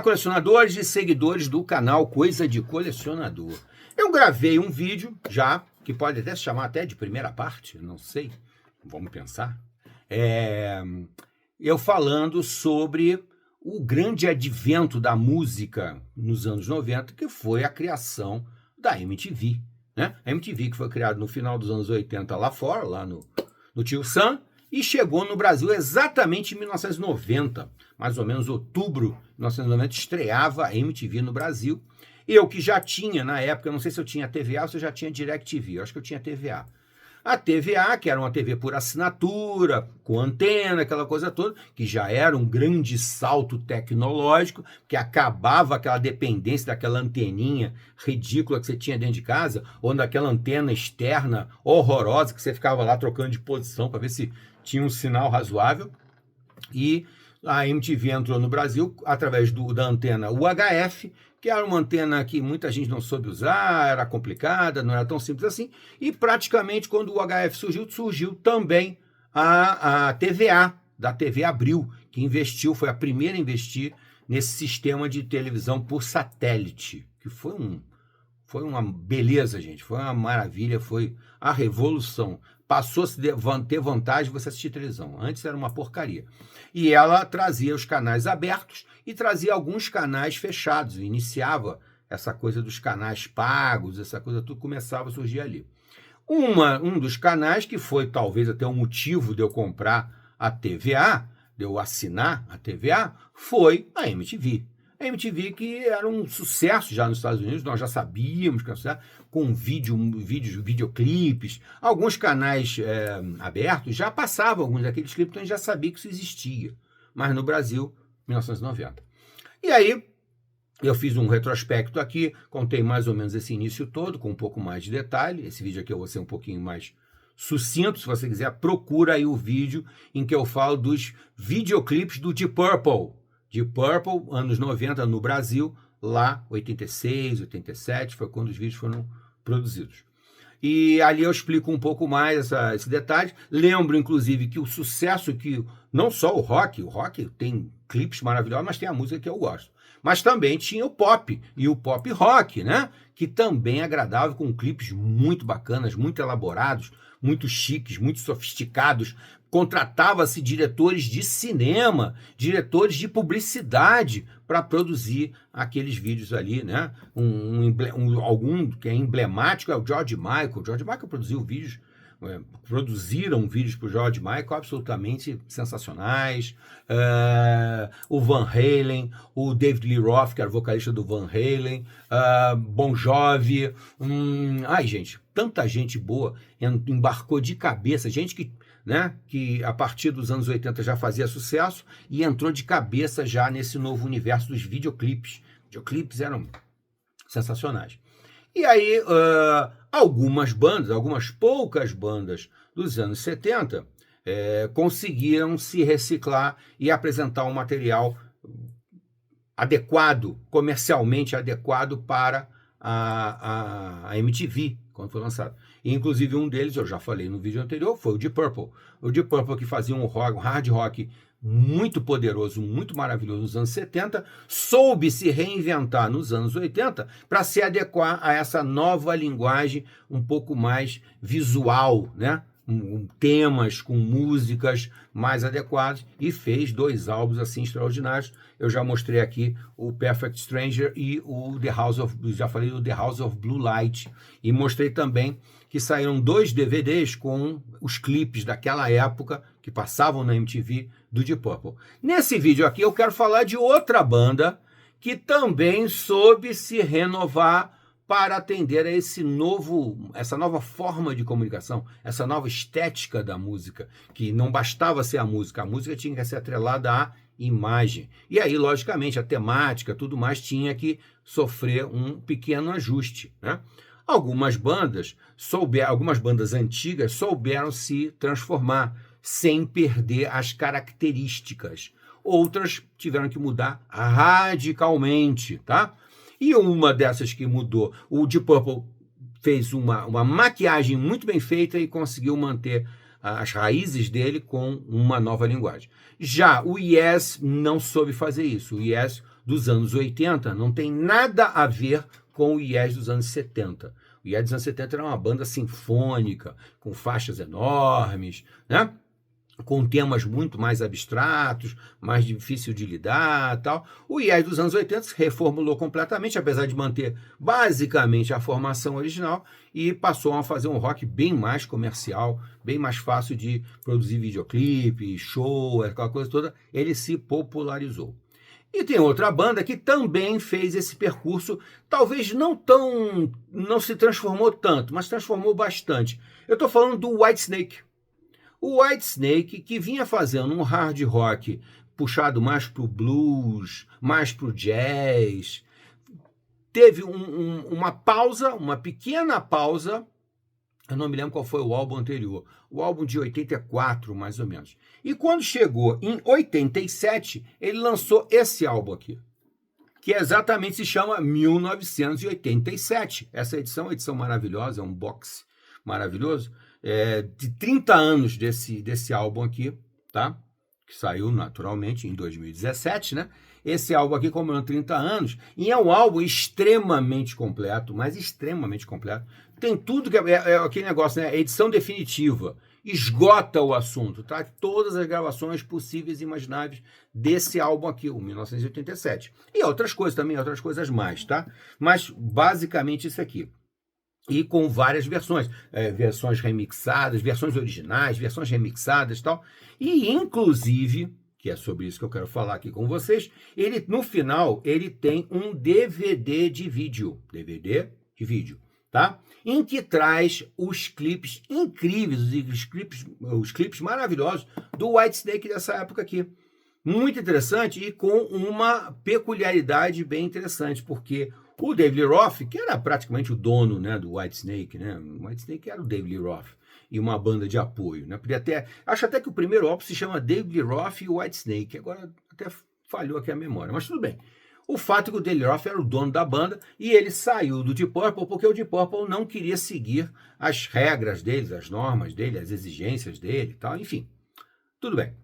Colecionadores e seguidores do canal Coisa de Colecionador. Eu gravei um vídeo já, que pode até se chamar até de primeira parte, não sei, vamos pensar. Eu falando sobre o grande advento da música nos anos 90, que foi a criação da MTV. Né? A MTV que foi criada no final dos anos 80 lá fora, lá no Tio Sam, e chegou no Brasil exatamente em 1990, mais ou menos outubro de 1990, estreava a MTV no Brasil. Eu que já tinha, na época, não sei se eu tinha TVA ou se eu já tinha DirecTV, eu acho que eu tinha TVA. A TVA, que era uma TV por assinatura, com antena, aquela coisa toda, que já era um grande salto tecnológico, que acabava aquela dependência daquela anteninha ridícula que você tinha dentro de casa, ou daquela antena externa horrorosa que você ficava lá trocando de posição para ver se tinha um sinal razoável. E a MTV entrou no Brasil através da antena UHF, que era uma antena que muita gente não soube usar, era complicada, não era tão simples assim, e praticamente quando o UHF surgiu também a TVA, da TV Abril, que foi a primeira a investir nesse sistema de televisão por satélite, que foi uma beleza, gente, foi uma maravilha, foi a revolução. Passou a ter vantagem você assistir televisão. Antes era uma porcaria. E ela trazia os canais abertos e trazia alguns canais fechados. Iniciava essa coisa dos canais pagos, essa coisa tudo começava a surgir ali. Um dos canais que foi talvez até o motivo de eu comprar a TVA, de eu assinar a TVA, foi a MTV. A MTV que era um sucesso já nos Estados Unidos, nós já sabíamos que era um sucesso, com videoclipes, alguns canais abertos já passavam alguns daqueles clipes, então a gente já sabia que isso existia, mas no Brasil, 1990. E aí, eu fiz um retrospecto aqui, contei mais ou menos esse início todo, com um pouco mais de detalhe, esse vídeo aqui eu vou ser um pouquinho mais sucinto, se você quiser, procura aí o vídeo em que eu falo dos videoclipes do Deep Purple. Deep Purple, anos 90 no Brasil, lá 86, 87, foi quando os vídeos foram produzidos. E ali eu explico um pouco mais esse detalhe. Lembro, inclusive, que o sucesso que, não só o rock tem clipes maravilhosos, mas tem a música que eu gosto. Mas também tinha o pop, e o pop rock, né? Que também agradava, com clipes muito bacanas, muito elaborados, muito chiques, muito sofisticados. Contratava-se diretores de cinema, diretores de publicidade para produzir aqueles vídeos ali, né? Algum que é emblemático é o George Michael. George Michael produziram vídeos para o George Michael absolutamente sensacionais. O Van Halen, o David Lee Roth, que era vocalista do Van Halen, Bon Jovi. Gente, tanta gente boa embarcou de cabeça, gente que a partir dos anos 80 já fazia sucesso e entrou de cabeça já nesse novo universo dos videoclipes. Videoclipes eram sensacionais. E aí, algumas poucas bandas dos anos 70 conseguiram se reciclar e apresentar um material adequado, comercialmente adequado para a MTV, quando foi lançado. E, inclusive, um deles, eu já falei no vídeo anterior, foi o Deep Purple. O Deep Purple, que fazia um hard rock muito poderoso, muito maravilhoso nos anos 70, soube se reinventar nos anos 80 para se adequar a essa nova linguagem um pouco mais visual, né? Temas, com músicas mais adequadas, e fez 2 álbuns assim extraordinários. Eu já mostrei aqui o Perfect Stranger e o já falei do The House of Blue Light, e mostrei também que saíram 2 DVDs com os clipes daquela época que passavam na MTV do Deep Purple. Nesse vídeo aqui eu quero falar de outra banda que também soube se renovar para atender a essa nova forma de comunicação, essa nova estética da música, que não bastava ser a música tinha que ser atrelada à imagem. E aí, logicamente, a temática, tudo mais, tinha que sofrer um pequeno ajuste, né? Algumas bandas antigas souberam se transformar sem perder as características. Outras tiveram que mudar radicalmente, tá? E uma dessas que mudou, o Deep Purple fez uma maquiagem muito bem feita e conseguiu manter as raízes dele com uma nova linguagem. Já o Yes não soube fazer isso. O Yes dos anos 80 não tem nada a ver com o Yes dos anos 70. O Yes dos anos 70 era uma banda sinfônica, com faixas enormes, né? Com temas muito mais abstratos, mais difícil de lidar, tal. O Yes dos anos 80 se reformulou completamente, apesar de manter basicamente a formação original, e passou a fazer um rock bem mais comercial, bem mais fácil de produzir videoclipe, show, aquela coisa toda. Ele se popularizou. E tem outra banda que também fez esse percurso, talvez não se transformou tanto, mas transformou bastante. Eu estou falando do Whitesnake. O Whitesnake, que vinha fazendo um hard rock puxado mais para o blues, mais para o jazz, teve uma pausa, uma pequena pausa. Eu não me lembro qual foi o álbum anterior. O álbum de 84, mais ou menos. E quando chegou em 87, ele lançou esse álbum aqui, que exatamente se chama 1987. Essa edição é uma edição maravilhosa, é um box maravilhoso, de 30 anos desse álbum aqui, tá? Que saiu naturalmente em 2017, né? Esse álbum aqui comemorando 30 anos, e é um álbum extremamente completo, mas extremamente completo. Tem tudo que é aquele negócio, né? Edição definitiva. Esgota o assunto, tá? Todas as gravações possíveis e imagináveis desse álbum aqui, o 1987. E outras coisas também, outras coisas mais, tá? Mas basicamente isso aqui. E com várias versões, versões remixadas, versões originais, versões remixadas e tal. E inclusive, que é sobre isso que eu quero falar aqui com vocês, ele no final ele tem um DVD de vídeo, tá? Em que traz os clipes incríveis, os clipes maravilhosos do Whitesnake dessa época aqui. Muito interessante e com uma peculiaridade bem interessante, porque o David Lee Roth, que era praticamente o dono, né, do Whitesnake, né? O Whitesnake era o David Lee Roth e uma banda de apoio, né? Acho até que o primeiro álbum se chama David Lee Roth e o Whitesnake. Agora até falhou aqui a memória, mas tudo bem. O fato é que o David Lee Roth era o dono da banda e ele saiu do Deep Purple porque o Deep Purple não queria seguir as regras deles, as normas dele, as exigências dele e tal, enfim. Tudo bem.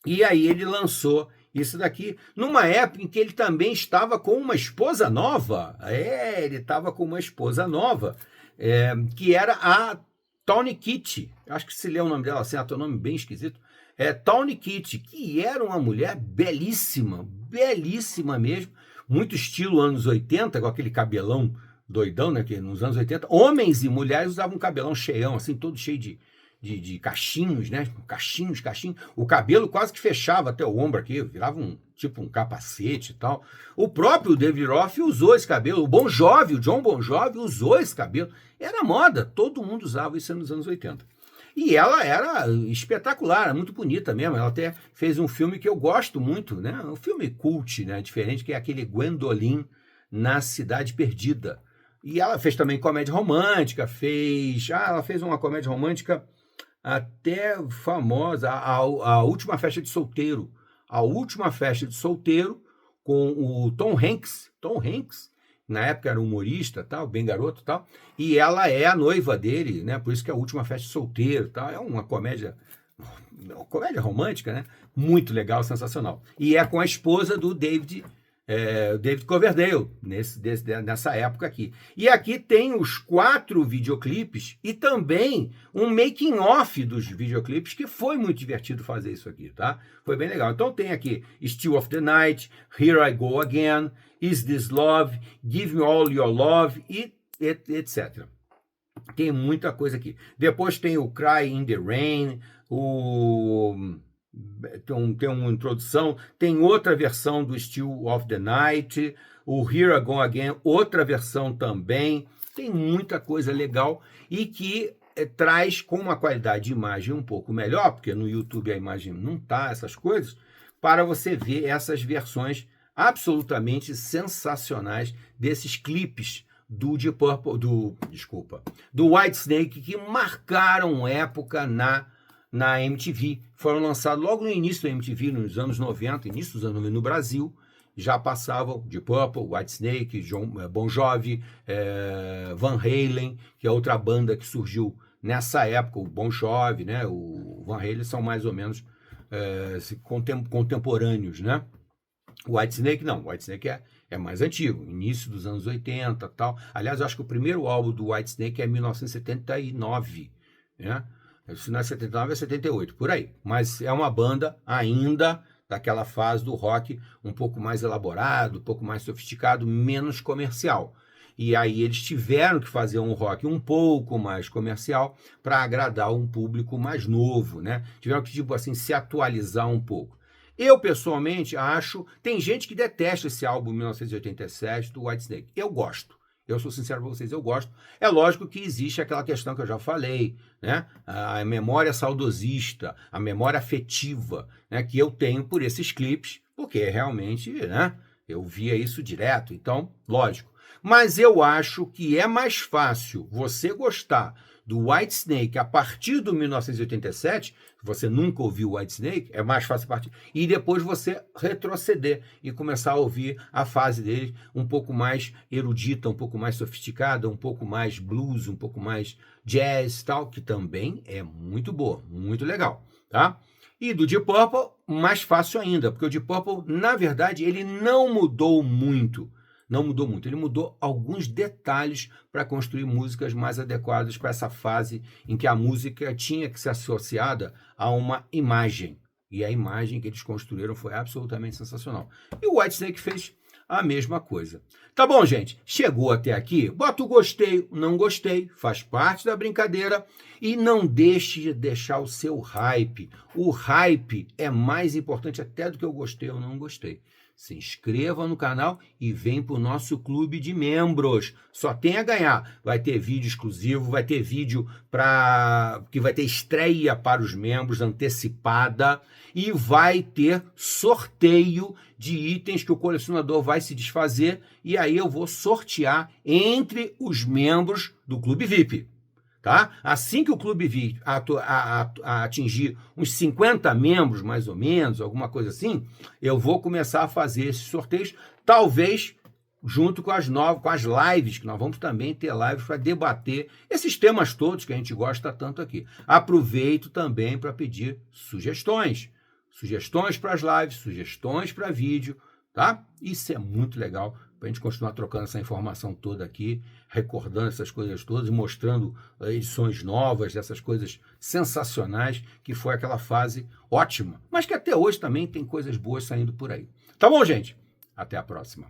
E aí ele lançou isso daqui numa época em que ele também estava com uma esposa nova. Ele estava com uma esposa nova, que era a Tony Kitt. Acho que se lê o nome dela assim, tem um nome bem esquisito. Tony Kitt, que era uma mulher belíssima, belíssima mesmo, muito estilo anos 80, com aquele cabelão doidão, né? Que nos anos 80, homens e mulheres usavam um cabelão cheião, assim, todo cheio de cachinhos, né? Cachinhos. O cabelo quase que fechava até o ombro aqui, virava tipo um capacete e tal. O próprio David Roth usou esse cabelo. O John Bon Jovi usou esse cabelo. Era moda, todo mundo usava isso nos anos 80. E ela era espetacular, era muito bonita mesmo. Ela até fez um filme que eu gosto muito, né? Um filme cult, né? Diferente, que é aquele Gwendoline na Cidade Perdida. E ela fez também comédia romântica, ela fez uma comédia romântica até famosa, a Última Festa de Solteiro. A Última Festa de Solteiro com o Tom Hanks, na época era humorista, tal, bem garoto, tal, e ela é a noiva dele, né? Por isso que é a Última Festa de Solteiro, tal. É uma comédia romântica, né? Muito legal, sensacional. E é com a esposa do David Coverdale, nessa época aqui. E aqui tem os 4 videoclipes e também um making-off dos videoclipes, que foi muito divertido fazer isso aqui, tá? Foi bem legal. Então tem aqui Still of the Night, Here I Go Again, Is This Love, Give Me All Your Love, e etc. Tem muita coisa aqui. Depois tem o Cry in the Rain, tem uma introdução, tem outra versão do Still of the Night, o Here I Go Again, outra versão também. Tem muita coisa legal e que traz com uma qualidade de imagem um pouco melhor, porque no YouTube a imagem não tá essas coisas, para você ver essas versões absolutamente sensacionais desses clipes do Deep Purple, do Whitesnake, que marcaram época na MTV. Foram lançados logo no início da MTV, nos anos 90, início dos anos 90 no Brasil. Já passavam Deep Purple, Whitesnake, Bon Jovi, Van Halen, que é outra banda que surgiu nessa época. O Bon Jovi, né, o Van Halen são mais ou menos contemporâneos, né? O Whitesnake não, o Whitesnake é mais antigo, início dos anos 80 tal. Aliás, eu acho que o primeiro álbum do Whitesnake é 1979, né? Se não é 79, é 78, por aí. Mas é uma banda ainda daquela fase do rock um pouco mais elaborado, um pouco mais sofisticado, menos comercial. E aí eles tiveram que fazer um rock um pouco mais comercial para agradar um público mais novo, né? Tiveram que, tipo assim, se atualizar um pouco. Eu, pessoalmente, acho... Tem gente que detesta esse álbum 1987 do Whitesnake. Eu gosto. Eu sou sincero para vocês, eu gosto. É lógico que existe aquela questão que eu já falei, né? A memória saudosista, a memória afetiva, né? Que eu tenho por esses clipes, porque realmente, né? Eu via isso direto, então, lógico. Mas eu acho que é mais fácil você gostar do Whitesnake a partir do 1987, você nunca ouviu o Whitesnake, é mais fácil a partir, e depois você retroceder e começar a ouvir a fase dele um pouco mais erudita, um pouco mais sofisticada, um pouco mais blues, um pouco mais jazz tal, que também é muito boa, muito legal, tá? E do Deep Purple, mais fácil ainda, porque o Deep Purple, na verdade, ele não mudou muito. Não mudou muito, ele mudou alguns detalhes para construir músicas mais adequadas para essa fase em que a música tinha que ser associada a uma imagem. E a imagem que eles construíram foi absolutamente sensacional. E o Whitesnake fez a mesma coisa. Tá bom, gente? Chegou até aqui? Bota o gostei, não gostei, faz parte da brincadeira. E não deixe de deixar o seu hype. O hype é mais importante até do que eu gostei ou não gostei. Se inscreva no canal e vem para o nosso clube de membros. Só tem a ganhar. Vai ter vídeo exclusivo, vai ter vídeo que vai ter estreia para os membros antecipada e vai ter sorteio de itens que o colecionador vai se desfazer e aí eu vou sortear entre os membros do Clube VIP. Tá? Assim que o Clube VIP atingir uns 50 membros, mais ou menos, alguma coisa assim, eu vou começar a fazer esses sorteios, talvez junto com as lives, que nós vamos também ter lives para debater esses temas todos que a gente gosta tanto aqui. Aproveito também para pedir sugestões. Sugestões para as lives, sugestões para vídeo, tá? Isso é muito legal para a gente continuar trocando essa informação toda aqui, recordando essas coisas todas e mostrando edições novas dessas coisas sensacionais que foi aquela fase ótima, mas que até hoje também tem coisas boas saindo por aí. Tá bom, gente? Até a próxima.